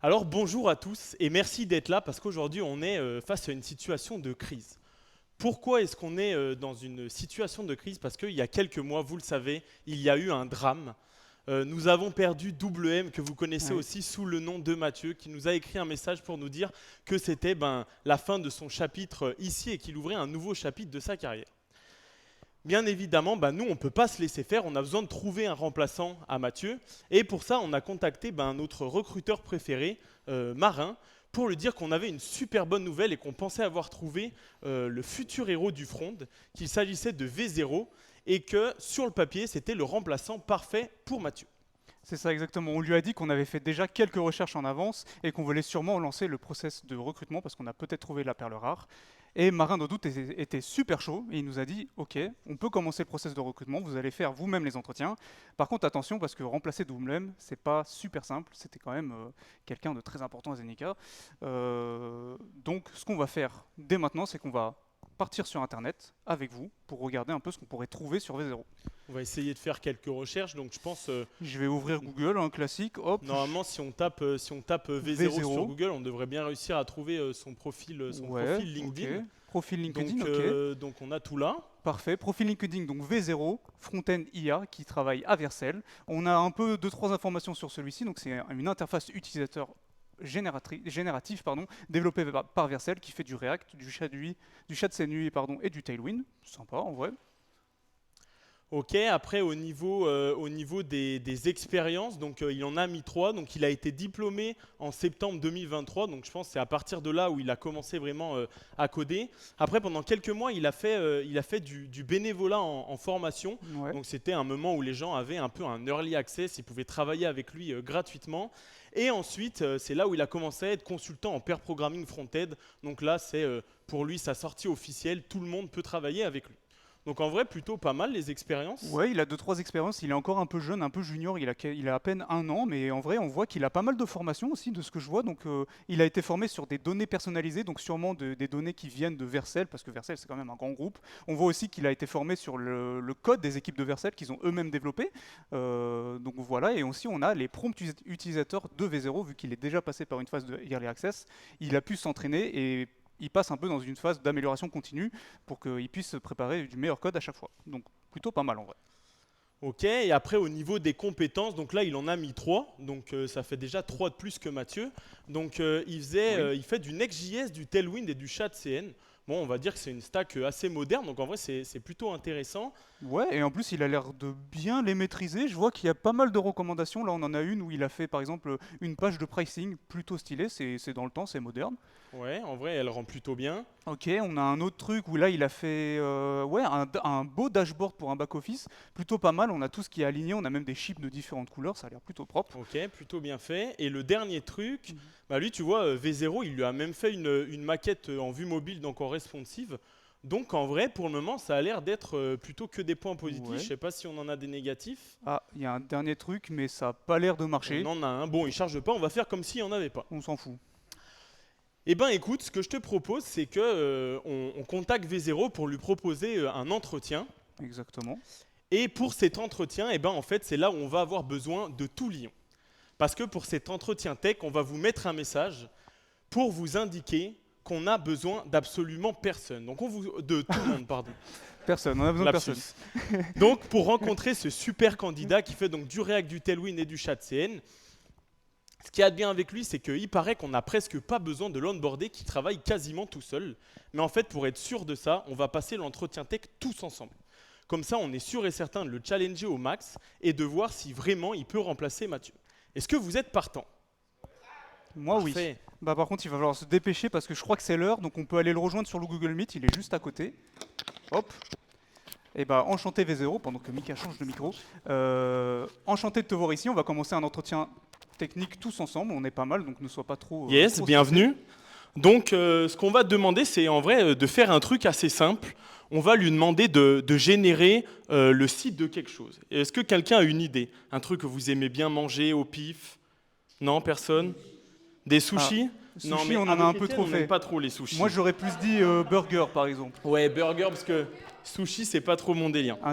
Alors bonjour à tous et merci d'être là parce qu'aujourd'hui on est face à une situation de crise. Pourquoi est-ce qu'on est dans une situation de crise? Parce qu'il y a quelques mois, vous le savez, il y a eu un drame. Nous avons perdu Double M, que vous connaissez Oui, aussi sous le nom de Mathieu, qui nous a écrit un message pour nous dire que c'était la fin de son chapitre ici et qu'il ouvrait un nouveau chapitre de sa carrière. Bien évidemment, nous, on ne peut pas se laisser faire, on a besoin de trouver un remplaçant à Mathieu. Et pour ça, on a contacté notre recruteur préféré, Marin, pour lui dire qu'on avait une super bonne nouvelle et qu'on pensait avoir trouvé le futur héros du front, qu'il s'agissait de V0 et que sur le papier, c'était le remplaçant parfait pour Mathieu. c'est ça exactement. On lui a dit qu'on avait fait déjà quelques recherches en avance et qu'on voulait sûrement lancer le process de recrutement parce qu'on a peut-être trouvé la perle rare. Et Marin de Doute était super chaud et il nous a dit ok, on peut commencer le process de recrutement, vous allez faire vous-même les entretiens. Par contre, attention parce que remplacer Doomlem, c'est pas super simple, c'était quand même quelqu'un de très important à Zenica. Donc, ce qu'on va faire dès maintenant, c'est qu'on va partir sur internet avec vous pour regarder un peu ce qu'on pourrait trouver sur V0. On va essayer de faire quelques recherches, donc je pense, Je vais ouvrir Google, un classique, hop, normalement, si on tape V0 sur V0, Google, on devrait bien réussir à trouver son ouais, profil ok. LinkedIn. Profil LinkedIn, Donc, ok. donc on a tout là. Parfait. Profil LinkedIn, donc V0, Frontend IA, qui travaille à Vercel. On a un peu deux, trois informations sur celui-ci. Donc, c'est une interface utilisateur générative, développée par Vercel, qui fait du React, du Chat pardon, et du Tailwind. Sympa, en vrai. Ok, après au niveau des expériences, donc il en a mis trois, donc il a été diplômé en septembre 2023, donc je pense que c'est à partir de là où il a commencé vraiment à coder. Après pendant quelques mois il a fait du bénévolat en formation, Ouais. donc c'était un moment où les gens avaient un peu un early access, ils pouvaient travailler avec lui gratuitement. Et ensuite c'est là où il a commencé à être consultant en pair programming front-end, donc là c'est pour lui sa sortie officielle, tout le monde peut travailler avec lui. Donc en vrai, plutôt pas mal les expériences. Ouais, il a deux trois expériences. Il est encore un peu jeune, un peu junior. Il a à peine un an, mais en vrai, on voit qu'il a pas mal de formations aussi, de ce que je vois. Donc, il a été formé sur des données personnalisées, donc sûrement des données qui viennent de Vercel, parce que Vercel c'est quand même un grand groupe. On voit aussi qu'il a été formé sur le code des équipes de Vercel qu'ils ont eux-mêmes développé. Donc voilà, et aussi on a les prompts utilisateurs de V0, vu qu'il est déjà passé par une phase de Early Access. Il a pu s'entraîner et il passe un peu dans une phase d'amélioration continue pour qu'il puisse préparer du meilleur code à chaque fois. Donc plutôt pas mal en vrai. Ok, et après au niveau des compétences, donc là il en a mis 3, donc ça fait déjà 3 de plus que Mathieu. Donc Oui. il fait du Next.js, du Tailwind et du ChatCN. Bon, on va dire que c'est une stack assez moderne, donc en vrai c'est plutôt intéressant. Ouais, et en plus il a l'air de bien les maîtriser. Je vois qu'il y a pas mal de recommandations. Là on en a une où il a fait par exemple une page de pricing plutôt stylée. C'est dans le temps, c'est moderne. Ouais, en vrai elle rend plutôt bien. Ok, on a un autre truc où là il a fait ouais, un beau dashboard pour un back-office. Plutôt pas mal. On a tout ce qui est aligné. On a même des chips de différentes couleurs. Ça a l'air plutôt propre. Ok, plutôt bien fait. Et le dernier truc, Mhm. lui tu vois, V0 il lui a même fait une maquette en vue mobile, donc en responsive. Donc en vrai, pour le moment, ça a l'air d'être plutôt que des points positifs. Je Ouais. sais pas si on en a des négatifs. Ah, il y a un dernier truc, mais ça a pas l'air de On marcher. en a un. Bon, il charge pas, on va faire comme s'il n'y en avait pas. On s'en fout. Eh ben écoute, ce que je te propose, c'est que on contacte V0 pour lui proposer un entretien. Exactement. Et pour cet entretien, eh ben en fait, c'est là où on va avoir besoin de tout Lyon. Parce que pour cet entretien tech, on va vous mettre un message pour vous indiquer qu'on a besoin d'absolument personne. Donc de tout le monde, pardon. Personne, on a besoin de personne. Lapsus. Donc pour rencontrer ce super candidat qui fait donc du React, du Tailwind et du ChatCN, ce qui y a de bien avec lui, c'est qu'il paraît qu'on n'a presque pas besoin de l'onboarder, qui travaille quasiment tout seul. Mais en fait, pour être sûr de ça, on va passer l'entretien tech tous ensemble. Comme ça, on est sûr et certain de le challenger au max et de voir si vraiment il peut remplacer Mathieu. Est-ce que vous êtes partant? Moi, oui. Parfait. Bah, par contre, il va falloir se dépêcher parce que je crois que c'est l'heure, donc on peut aller le rejoindre sur le Google Meet, il est juste à côté. Hop. Et bah, enchanté V0, pendant que Mika change de micro. Enchanté de te voir ici, on va commencer un entretien technique tous ensemble, on est pas mal, donc ne sois pas Yes, trop stressé. bienvenue. Donc, ce qu'on va te demander, c'est en vrai de faire un truc assez simple. On va lui demander de générer le site de quelque chose. Est-ce que quelqu'un a une idée? Un truc que vous aimez bien manger au pif? Non, personne? Des Ah, sushis? Non, sushi, mais on en a un avec peu Étienne, trop on n'aime fait. pas trop les Moi, sushis. j'aurais plus dit burger, par exemple. Ouais, burger, parce que sushi, c'est pas trop mon délire. Un,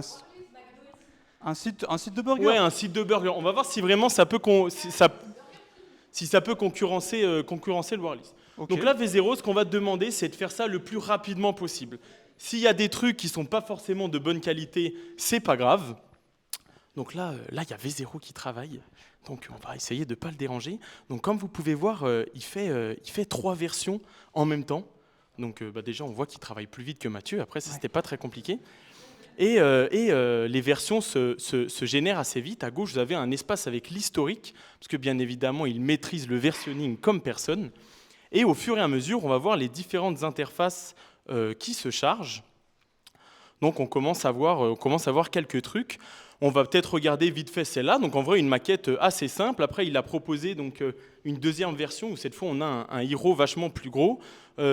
un site de burger. Ouais, un site de burger. On va voir si vraiment ça peut, si ça, si ça peut concurrencer le Wordlist. Ok. Donc là, V0, ce qu'on va te demander, c'est de faire ça le plus rapidement possible. S'il y a des trucs qui ne sont pas forcément de bonne qualité, c'est pas grave. Donc là, il y a V0 qui travaille. Donc on va essayer de ne pas le déranger. Donc comme vous pouvez voir, il fait 3 versions en même temps. Donc déjà, on voit qu'il travaille plus vite que Mathieu. Après, ça, c'était pas très compliqué. Et les versions se génèrent assez vite. À gauche, vous avez un espace avec l'historique, parce que bien évidemment, il maîtrise le versionning comme personne. Et au fur et à mesure, on va voir les différentes interfaces qui se chargent. Donc on commence à voir quelques trucs. On va peut-être regarder vite fait celle-là. Donc en vrai, une maquette assez simple. Après, il a proposé donc, une deuxième version où cette fois, on a un héros vachement plus gros.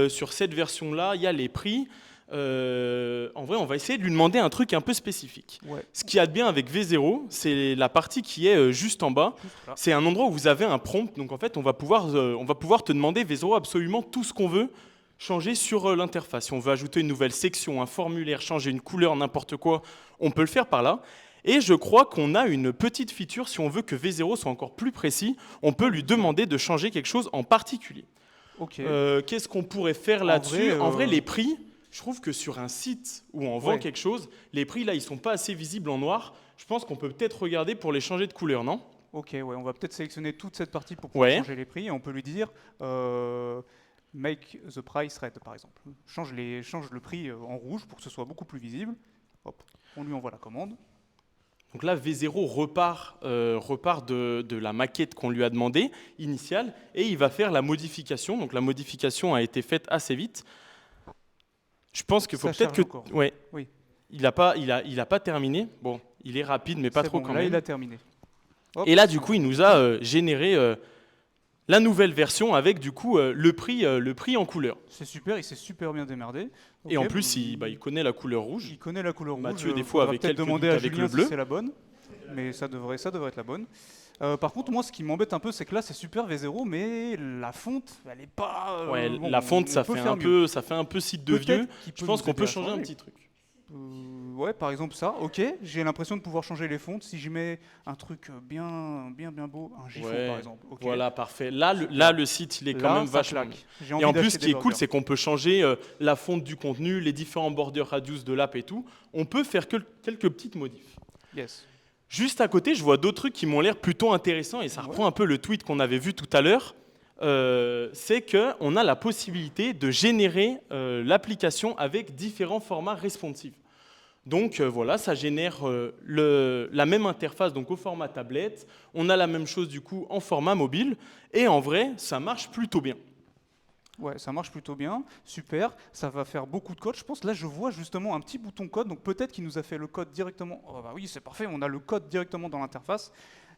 Sur cette version-là, il y a les prix. En vrai, on va essayer de lui demander un truc un peu spécifique. Ouais. Ce qu'il y a de bien avec V0, c'est la partie qui est juste en bas. Là. C'est un endroit où vous avez un prompt. Donc en fait, on va pouvoir te demander, V0, absolument tout ce qu'on veut changer sur l'interface. Si on veut ajouter une nouvelle section, un formulaire, changer une couleur, n'importe quoi, on peut le faire par là. Et je crois qu'on a une petite feature, si on veut que V0 soit encore plus précis, on peut lui demander de changer quelque chose en particulier. Ok. Qu'est-ce qu'on pourrait faire là-dessus ? En vrai, les prix, je trouve que sur un site où on vend quelque chose, les prix, là, ils ne sont pas assez visibles en noir. Je pense qu'on peut peut-être regarder pour les changer de couleur, non ? Ok, ouais, on va peut-être sélectionner toute cette partie pour pouvoir changer les prix. Et on peut lui dire make the price red, par exemple. Change le prix en rouge pour que ce soit beaucoup plus visible. Hop, on lui envoie la commande. Donc là, V0 repart de la maquette qu'on lui a demandé, initiale, et il va faire la modification. Donc la modification a été faite assez vite. Je pense qu'il faut peut-être que... Ouais. Oui. Il n'a pas terminé. Bon, il est rapide, mais pas trop bon, quand là, même. Il a terminé. Hop, et là, du coup, il nous a généré la nouvelle version avec, du coup, le prix en couleur. C'est super, il s'est super bien démerdé. Okay, et en plus, il connaît la couleur rouge. Il connaît la couleur Mathieu, rouge. des fois, avec quelques doutes avec le bleu. Si c'est la bonne, mais ça devrait être la bonne. Par contre, moi, ce qui m'embête un peu, c'est que là, c'est super V0, mais la fonte, elle n'est pas... la fonte, ça fait un peu site de vieux. Je pense qu'on peut changer un petit truc. Ouais, par exemple ça, ok, j'ai l'impression de pouvoir changer les fontes si je mets un truc bien beau, un GIF par exemple. Okay. Voilà, parfait. Là, le site, il est quand même vachement bien. Et en plus, ce qui est cool, c'est qu'on peut changer la fonte du contenu, les différents border radius de l'app et tout. On peut faire quelques petites modifs. Yes. Juste à côté, je vois d'autres trucs qui m'ont l'air plutôt intéressants et ça reprend un peu le tweet qu'on avait vu tout à l'heure. C'est qu'on a la possibilité de générer l'application avec différents formats responsive. Donc voilà, ça génère la même interface donc au format tablette. On a la même chose du coup en format mobile. Et en vrai, ça marche plutôt bien. Ouais, ça marche plutôt bien. Super. Ça va faire beaucoup de code. Je pense là, je vois justement un petit bouton code. Donc peut-être qu'il nous a fait le code directement. Oh bah oui, c'est parfait. On a le code directement dans l'interface.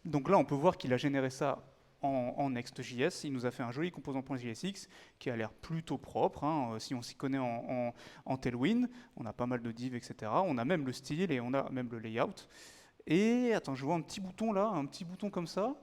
Donc là, on peut voir qu'il a généré ça en Next.js. Il nous a fait un joli composant.jsx qui a l'air plutôt propre. Hein, si on s'y connaît en Tailwind, on a pas mal de divs, etc. On a même le style et on a même le layout. Et attends, je vois un petit bouton là, un petit bouton comme ça.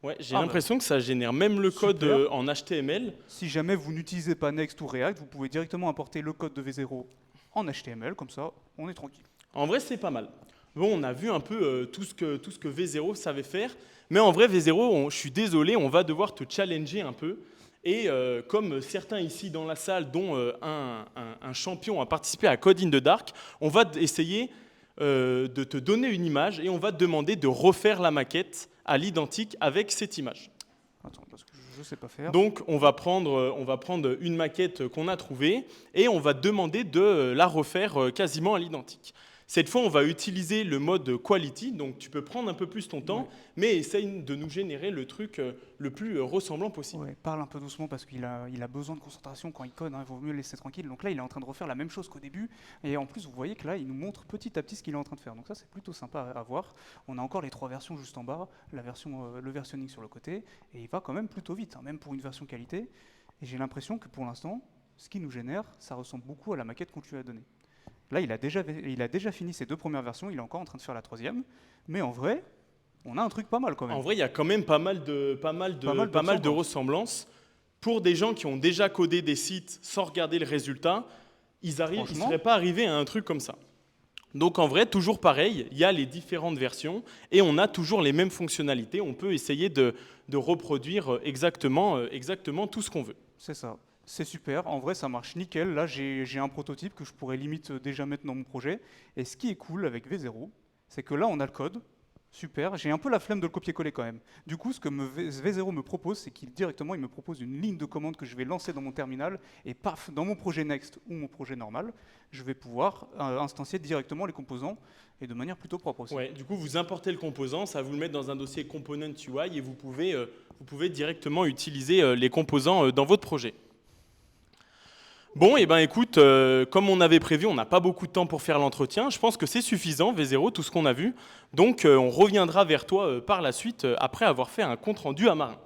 Ouais, j'ai l'impression que ça génère même le code en HTML. Si jamais vous n'utilisez pas Next ou React, vous pouvez directement importer le code de V0 en HTML, comme ça, on est tranquille. En vrai, c'est pas mal. Bon, on a vu un peu tout ce que V0 savait faire, mais en vrai, V0, je suis désolé, on va devoir te challenger un peu. Et comme certains ici dans la salle, dont un champion a participé à Code in the Dark, on va essayer de te donner une image et on va te demander de refaire la maquette à l'identique avec cette image. Attends, parce que je ne sais pas faire. Donc, on va prendre une maquette qu'on a trouvée et on va te demander de la refaire quasiment à l'identique. Cette fois, on va utiliser le mode quality, donc tu peux prendre un peu plus ton temps, mais essaye de nous générer le truc le plus ressemblant possible. Ouais, parle un peu doucement parce qu'il a besoin de concentration quand il code, il vaut mieux le laisser tranquille. Donc là, il est en train de refaire la même chose qu'au début, et en plus, vous voyez que là, il nous montre petit à petit ce qu'il est en train de faire. Donc ça, c'est plutôt sympa à voir. On a encore les 3 versions juste en bas, le versionning sur le côté, et il va quand même plutôt vite, même pour une version qualité. Et j'ai l'impression que pour l'instant, ce qu'il nous génère, ça ressemble beaucoup à la maquette qu'on lui a donnée. Là, il a déjà fini ses 2 premières versions, il est encore en train de faire la 3e. Mais en vrai, on a un truc pas mal quand même. En vrai, il y a quand même pas mal de ressemblances. Pour des gens qui ont déjà codé des sites sans regarder le résultat, ils ne seraient pas arrivés à un truc comme ça. Donc en vrai, toujours pareil, il y a les différentes versions et on a toujours les mêmes fonctionnalités. On peut essayer de reproduire exactement tout ce qu'on veut. C'est ça. C'est super. En vrai, ça marche nickel. Là, j'ai un prototype que je pourrais limite déjà mettre dans mon projet. Et ce qui est cool avec V0, c'est que là, on a le code. Super. J'ai un peu la flemme de le copier-coller quand même. Du coup, ce que V0 me propose, c'est qu'il directement, il me propose une ligne de commande que je vais lancer dans mon terminal. Et paf, dans mon projet Next ou mon projet normal, je vais pouvoir instancier directement les composants et de manière plutôt propre aussi. Ouais, du coup, vous importez le composant, ça va vous le mettre dans un dossier Component UI et vous pouvez directement utiliser les composants dans votre projet. Bon, et ben écoute, comme on avait prévu, on n'a pas beaucoup de temps pour faire l'entretien. Je pense que c'est suffisant, V0, tout ce qu'on a vu. Donc, on reviendra vers toi par la suite, après avoir fait un compte-rendu à Marin.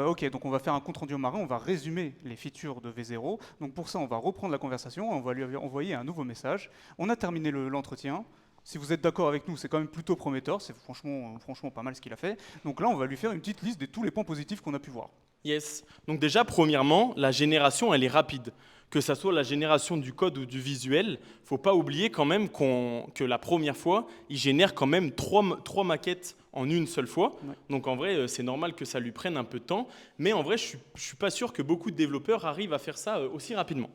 Ok, donc on va faire un compte rendu au marin, on va résumer les features de V0. Donc pour ça, on va reprendre la conversation, on va lui envoyer un nouveau message. On a terminé l'entretien. Si vous êtes d'accord avec nous, c'est quand même plutôt prometteur, c'est franchement pas mal ce qu'il a fait. Donc là, on va lui faire une petite liste de tous les points positifs qu'on a pu voir. Yes. Donc déjà, premièrement, la génération, elle est rapide. Que ça soit la génération du code ou du visuel, il ne faut pas oublier quand même que la première fois, il génère quand même trois maquettes en une seule fois. Ouais. Donc en vrai, c'est normal que ça lui prenne un peu de temps. Mais en vrai, je ne suis pas sûr que beaucoup de développeurs arrivent à faire ça aussi rapidement.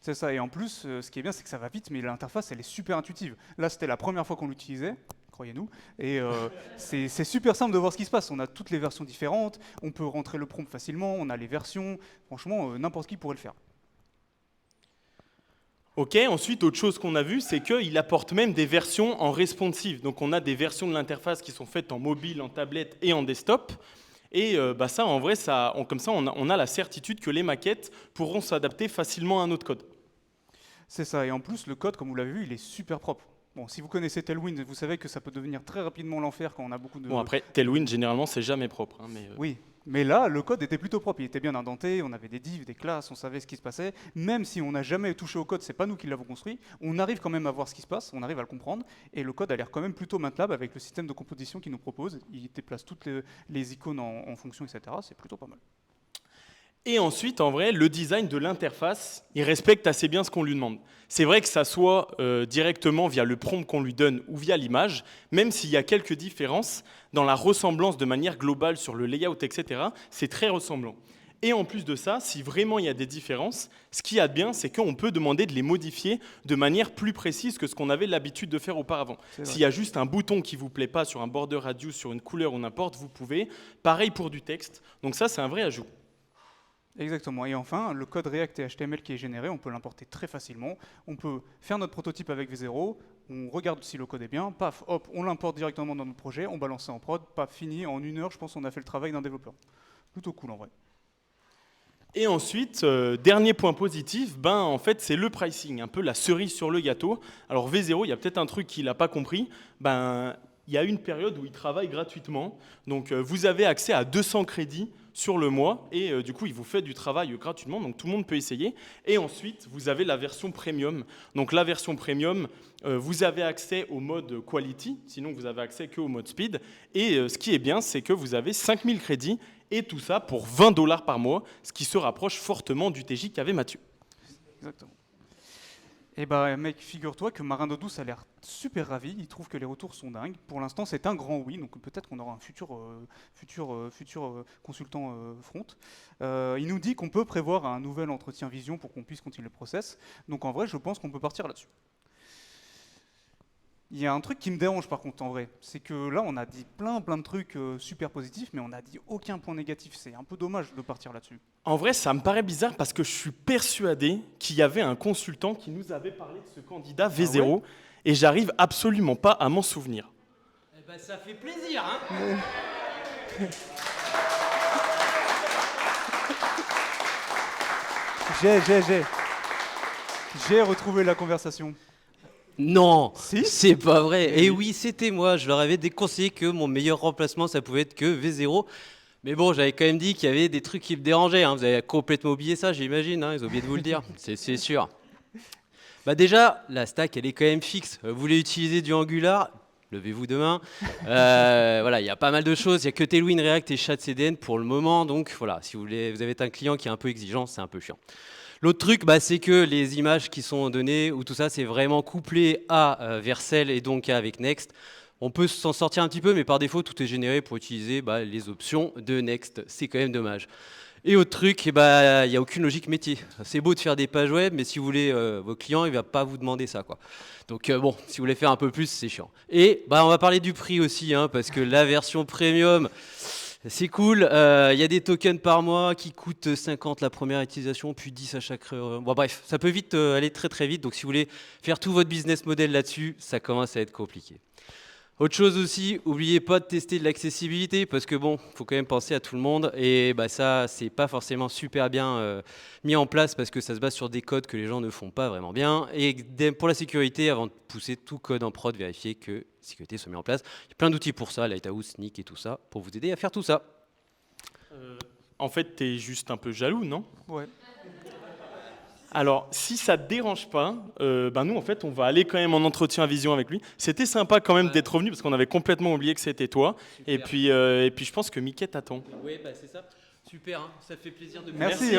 C'est ça, et en plus, ce qui est bien, c'est que ça va vite, mais l'interface, elle est super intuitive. Là, c'était la première fois qu'on l'utilisait, croyez-nous, et c'est super simple de voir ce qui se passe. On a toutes les versions différentes, on peut rentrer le prompt facilement, on a les versions, franchement, n'importe qui pourrait le faire. Ok, ensuite, autre chose qu'on a vu, c'est qu'il apporte même des versions en responsive. Donc on a des versions de l'interface qui sont faites en mobile, en tablette et en desktop. Et ça, en vrai, comme ça, on a la certitude que les maquettes pourront s'adapter facilement à notre code. C'est ça, et en plus, le code, comme vous l'avez vu, il est super propre. Bon, si vous connaissez Tailwind, vous savez que ça peut devenir très rapidement l'enfer quand on a beaucoup de... Bon, après, Tailwind, généralement, c'est jamais propre. Hein, mais, Oui, mais là, le code était plutôt propre, il était bien indenté, on avait des divs, des classes, on savait ce qui se passait. Même si on n'a jamais touché au code, c'est pas nous qui l'avons construit, on arrive quand même à voir ce qui se passe, on arrive à le comprendre, et le code a l'air quand même plutôt maintenable avec le système de composition qu'il nous propose. Il déplace toutes les icônes en fonction, etc. C'est plutôt pas mal. Et ensuite, en vrai, le design de l'interface, il respecte assez bien ce qu'on lui demande. C'est vrai que ça soit directement via le prompt qu'on lui donne ou via l'image, même s'il y a quelques différences, dans la ressemblance de manière globale sur le layout, etc., c'est très ressemblant. Et en plus de ça, si vraiment il y a des différences, ce qu'il y a de bien, c'est qu'on peut demander de les modifier de manière plus précise que ce qu'on avait l'habitude de faire auparavant. S'il y a juste un bouton qui ne vous plaît pas sur un border radius, sur une couleur ou n'importe, vous pouvez. Pareil pour du texte. Donc ça, c'est un vrai ajout. Exactement. Et enfin, le code React et HTML qui est généré, on peut l'importer très facilement. On peut faire notre prototype avec V0, on regarde si le code est bien, paf, hop, on l'importe directement dans notre projet, on balance ça en prod, paf, fini. En 1 heure, je pense qu'on a fait le travail d'un développeur. Plutôt cool en vrai. Et ensuite, dernier point positif, en fait, c'est le pricing, un peu la cerise sur le gâteau. Alors V0, il y a peut-être un truc qu'il n'a pas compris. Il y a une période où il travaille gratuitement. Donc vous avez accès à 200 crédits sur le mois et du coup il vous fait du travail gratuitement, donc tout le monde peut essayer. Et ensuite vous avez la version premium. Donc la version premium, vous avez accès au mode quality, sinon vous avez accès qu'au mode speed. Et ce qui est bien, c'est que vous avez 5000 crédits et tout ça pour 20 $ par mois, ce qui se rapproche fortement du TJ qu'avait Mathieu. Exactement. Et bah mec, figure-toi que Marin d'eau douce a l'air super ravi, il trouve que les retours sont dingues. Pour l'instant c'est un grand oui, donc peut-être qu'on aura un futur consultant front. Il nous dit qu'on peut prévoir un nouvel entretien vision pour qu'on puisse continuer le process. Donc en vrai je pense qu'on peut partir là-dessus. Il y a un truc qui me dérange par contre en vrai, c'est que là on a dit plein de trucs super positifs, mais on n'a dit aucun point négatif. C'est un peu dommage de partir là-dessus. En vrai, ça me paraît bizarre parce que je suis persuadé qu'il y avait un consultant qui nous avait parlé de ce candidat V0 Ah ouais et j'arrive absolument pas à m'en souvenir. Eh ben, ça fait plaisir, hein. J'ai retrouvé la conversation. Non, Si. c'est pas vrai. Et oui, c'était moi. Je leur avais déconseillé que mon meilleur remplacement, ça pouvait être que V0. Mais bon, j'avais quand même dit qu'il y avait des trucs qui me dérangeaient. Hein. Vous avez complètement oublié ça, j'imagine. Hein. Ils ont oublié de vous le dire. C'est sûr. Bah déjà, la stack, elle est quand même fixe. Vous voulez utiliser du Angular ? Levez-vous demain. Voilà, il y a pas mal de choses. Il n'y a que Tailwind, React et ChatCDN pour le moment. Donc voilà, si vous avez un client qui est un peu exigeant, c'est un peu chiant. L'autre truc, bah, c'est que les images qui sont données, ou tout ça, c'est vraiment couplé à Vercel et donc avec Next. On peut s'en sortir un petit peu, mais par défaut, tout est généré pour utiliser les options de Next. C'est quand même dommage. Et autre truc, il n'y a aucune logique métier. C'est beau de faire des pages web, mais si vous voulez vos clients, il ne va pas vous demander ça, quoi. Donc bon, si vous voulez faire un peu plus, c'est chiant. Et on va parler du prix aussi, hein, parce que la version premium, c'est cool. Il y a des tokens par mois qui coûtent 50 la première utilisation, puis 10 à chaque. Bon, bref, ça peut vite aller très très vite. Donc si vous voulez faire tout votre business model là-dessus, ça commence à être compliqué. Autre chose aussi, n'oubliez pas de tester de l'accessibilité parce que bon, faut quand même penser à tout le monde et ça, c'est pas forcément super bien mis en place parce que ça se base sur des codes que les gens ne font pas vraiment bien. Et pour la sécurité, avant de pousser tout code en prod, vérifiez que la sécurité soit mise en place. Il y a plein d'outils pour ça, Lighthouse, Sneak et tout ça, pour vous aider à faire tout ça. En fait, t'es juste un peu jaloux, non? Ouais. Alors, si ça te dérange pas, nous, en fait, on va aller quand même en entretien à vision avec lui. C'était sympa quand même d'être revenu parce qu'on avait complètement oublié que c'était toi. Et puis, je pense que Mickey t'attend. Oui, c'est ça. Super, hein. Ça fait plaisir de vous Merci.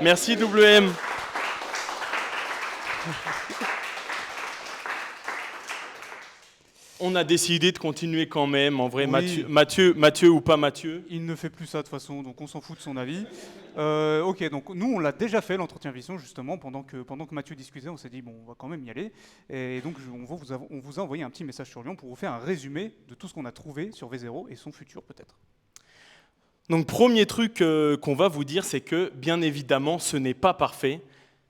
Merci WM. On a décidé de continuer quand même, en vrai, Oui. Mathieu ou pas Mathieu. Il ne fait plus ça de toute façon, donc on s'en fout de son avis. Ok, donc nous on l'a déjà fait l'entretien vision justement pendant que Mathieu discutait, on s'est dit bon on va quand même y aller. Et donc on vous a envoyé un petit message sur Lyon pour vous faire un résumé de tout ce qu'on a trouvé sur V0 et son futur peut-être. Donc, premier truc qu'on va vous dire, c'est que, bien évidemment, ce n'est pas parfait.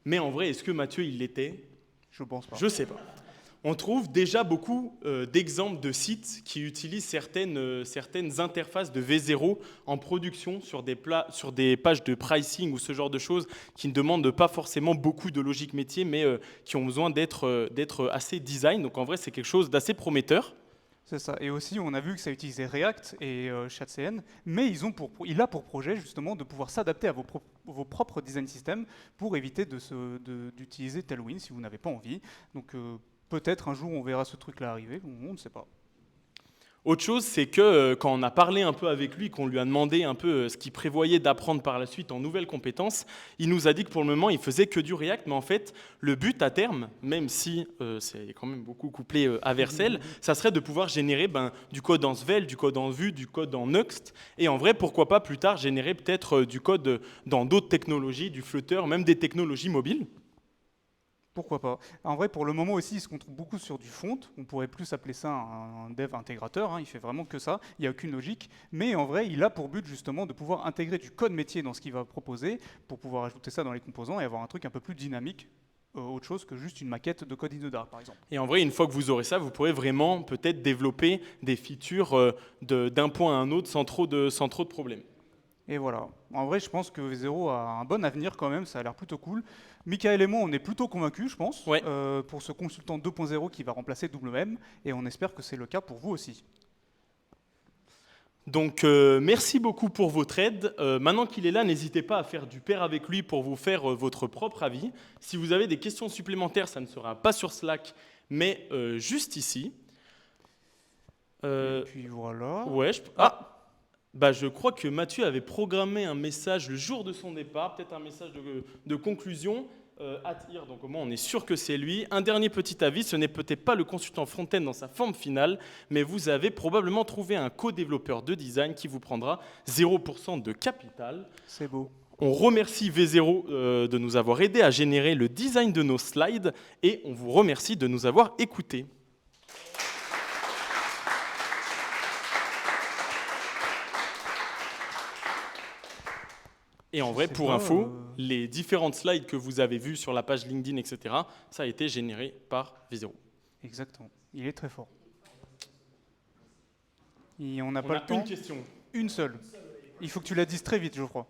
Mais en vrai, est-ce que Mathieu, il l'était? Je pense pas. Je sais pas. On trouve déjà beaucoup d'exemples de sites qui utilisent certaines interfaces de V0 en production sur des pages de pricing ou ce genre de choses qui ne demandent pas forcément beaucoup de logique métier, mais qui ont besoin d'être assez design. Donc en vrai, c'est quelque chose d'assez prometteur. C'est ça. Et aussi, on a vu que ça utilisait React et ChatCN, mais il a pour projet justement de pouvoir s'adapter à vos propres design systems pour éviter d'utiliser Tailwind si vous n'avez pas envie. Donc peut-être un jour on verra ce truc-là arriver, on ne sait pas. Autre chose, c'est que quand on a parlé un peu avec lui, qu'on lui a demandé un peu ce qu'il prévoyait d'apprendre par la suite en nouvelles compétences, il nous a dit que pour le moment, il faisait que du React, mais en fait, le but à terme, même si c'est quand même beaucoup couplé à Vercel, ça serait de pouvoir générer du code en Svelte, du code en Vue, du code en Nuxt, et en vrai, pourquoi pas plus tard générer peut-être du code dans d'autres technologies, du Flutter, même des technologies mobiles. Pourquoi pas. En vrai, pour le moment aussi, il se concentre beaucoup sur du front. On pourrait plus appeler ça un dev intégrateur. Hein. Il fait vraiment que ça. Il n'y a aucune logique. Mais en vrai, il a pour but justement de pouvoir intégrer du code métier dans ce qu'il va proposer pour pouvoir ajouter ça dans les composants et avoir un truc un peu plus dynamique. Autre chose que juste une maquette de code Inoda, par exemple. Et en vrai, une fois que vous aurez ça, vous pourrez vraiment peut-être développer des features d'un point à un autre sans trop de problèmes. Et voilà. En vrai, je pense que V0 a un bon avenir quand même, ça a l'air plutôt cool. Michael et moi, on est plutôt convaincus, je pense, Ouais. pour ce consultant 2.0 qui va remplacer WM, et on espère que c'est le cas pour vous aussi. Donc, merci beaucoup pour votre aide. Maintenant qu'il est là, n'hésitez pas à faire du pair avec lui pour vous faire votre propre avis. Si vous avez des questions supplémentaires, ça ne sera pas sur Slack, mais juste ici. Et puis voilà. Ouais, je crois que Mathieu avait programmé un message le jour de son départ, peut-être un message de conclusion. Donc au moins on est sûr que c'est lui. Un dernier petit avis, ce n'est peut-être pas le consultant front-end dans sa forme finale, mais vous avez probablement trouvé un co-développeur de design qui vous prendra 0% de capital. C'est beau. On remercie V0 de nous avoir aidé à générer le design de nos slides et on vous remercie de nous avoir écoutés. Et en vrai, pour info, les différentes slides que vous avez vues sur la page LinkedIn, etc., ça a été généré par V0. Exactement. Il est très fort. Et on n'a On pas a le temps. une question. Une seule. Il faut que tu la dises très vite, je crois.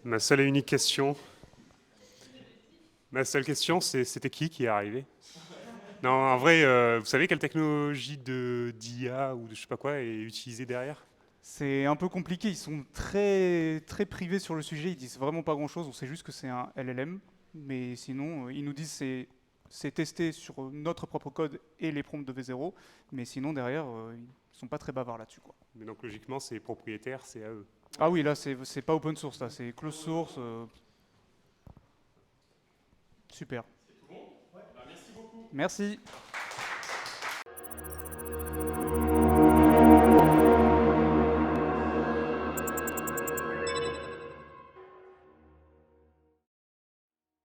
Ma seule et unique question. C'était qui est arrivé? Non, en vrai, vous savez quelle technologie d'IA ou de je sais pas quoi est utilisée derrière? C'est un peu compliqué, ils sont très, très privés sur le sujet, ils disent vraiment pas grand-chose, on sait juste que c'est un LLM, mais sinon, ils nous disent que c'est testé sur notre propre code et les prompts de V0, mais sinon, derrière, ils sont pas très bavards là-dessus, quoi. Mais donc logiquement, c'est propriétaire, c'est à eux. Ah oui, là, c'est pas open source, là, c'est closed source. Super. Bah, merci beaucoup. Merci.